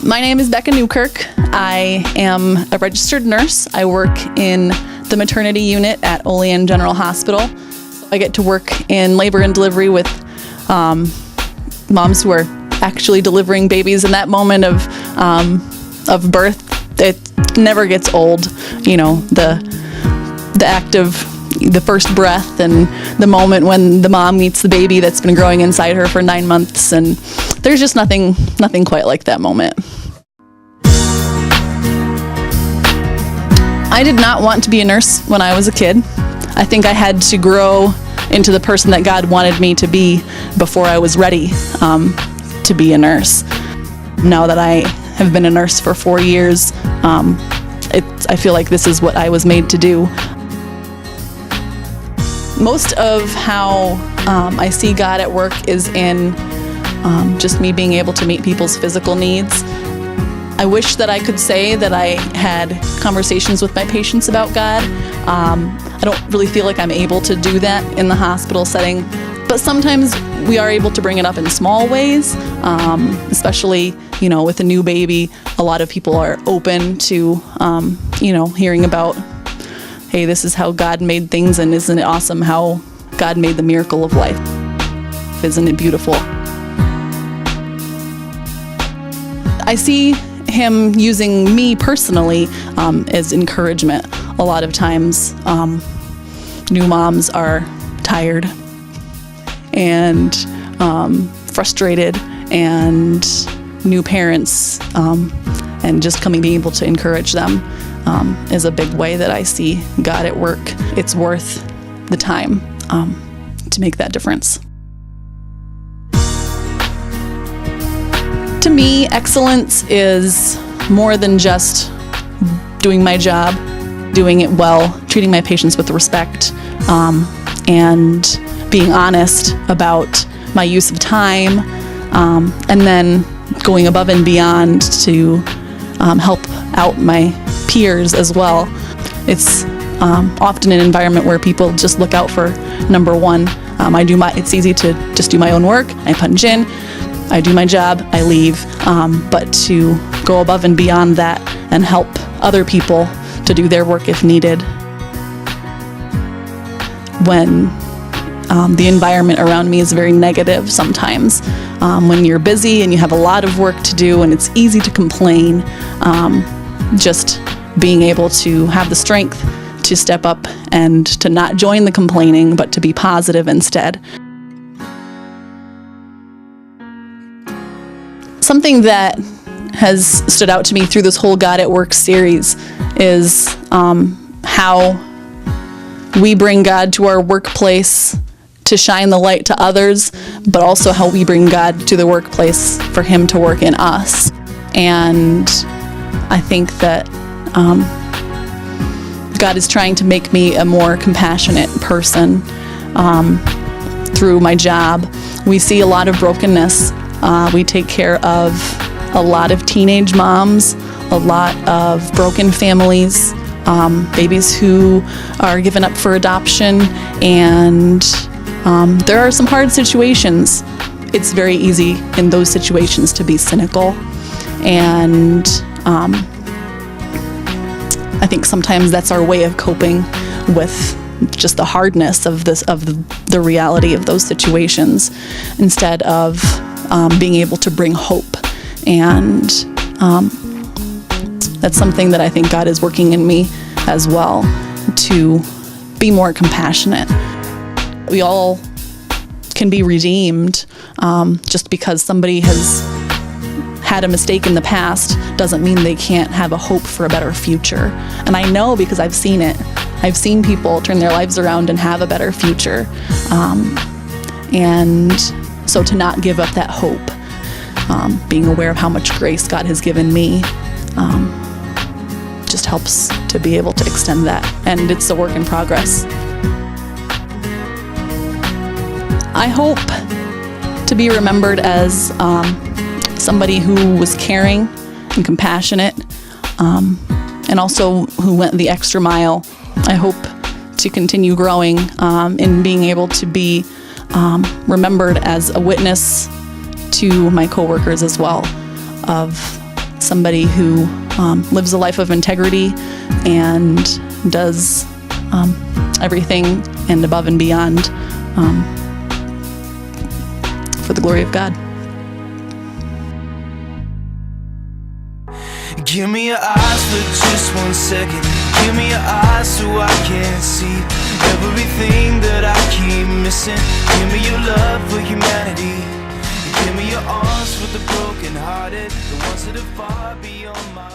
My name is Becca Newkirk. I am a registered nurse. I work in the maternity unit at Olean General Hospital. I get to work in labor and delivery with moms who are actually delivering babies in that moment of birth. It never gets old, you know, the act of the first breath and the moment when the mom meets the baby that's been growing inside her for 9 months, and there's just nothing quite like that moment. I did not want to be a nurse when I was a kid. I think I had to grow into the person that God wanted me to be before I was ready to be a nurse. Now that I have been a nurse for 4 years, I feel like this is what I was made to do. Most of how I see God at work is in just me being able to meet people's physical needs. I wish that I could say that I had conversations with my patients about God. I don't really feel like I'm able to do that in the hospital setting, but sometimes we are able to bring it up in small ways, especially, you know, with a new baby. A lot of people are open to, hearing about, hey, this is how God made things, and isn't it awesome how God made the miracle of life? Isn't it beautiful? I see him using me personally as encouragement. A lot of times, new moms are tired and frustrated, and new parents, and just being able to encourage them is a big way that I see God at work. It's worth the time to make that difference. To me, excellence is more than just doing my job, doing it well, treating my patients with respect, and being honest about my use of time, and then going above and beyond to help out my peers as well. It's often an environment where people just look out for number one. It's easy to just do my own work. I punch in, I do my job, I leave, but to go above and beyond that and help other people to do their work if needed. When the environment around me is very negative sometimes, when you're busy and you have a lot of work to do and it's easy to complain, just being able to have the strength to step up and to not join the complaining, but to be positive instead. Something that has stood out to me through this whole God at Work series is how we bring God to our workplace to shine the light to others, but also how we bring God to the workplace for Him to work in us. And I think that God is trying to make me a more compassionate person through my job. We see a lot of brokenness. We take care of a lot of teenage moms, a lot of broken families, babies who are given up for adoption, and there are some hard situations. It's very easy in those situations to be cynical, and I think sometimes that's our way of coping with just the hardness of the reality of those situations, instead of being able to bring hope. And that's something that I think God is working in me as well, to be more compassionate. We all can be redeemed. Just because somebody has had a mistake in the past doesn't mean they can't have a hope for a better future. And I know because I've seen it. I've seen people turn their lives around and have a better future. And so to not give up that hope, being aware of how much grace God has given me, just helps to be able to extend that. And it's a work in progress. I hope to be remembered as somebody who was caring and compassionate, and also who went the extra mile. I hope to continue growing in being able to be remembered as a witness to my coworkers as well, of somebody who lives a life of integrity and does everything and above and beyond for the glory of God. Give me your eyes for just 1 second. Give me your eyes so I can see everything that I keep missing. Give me your love for humanity. Give me your arms for the broken hearted, the ones that are far beyond my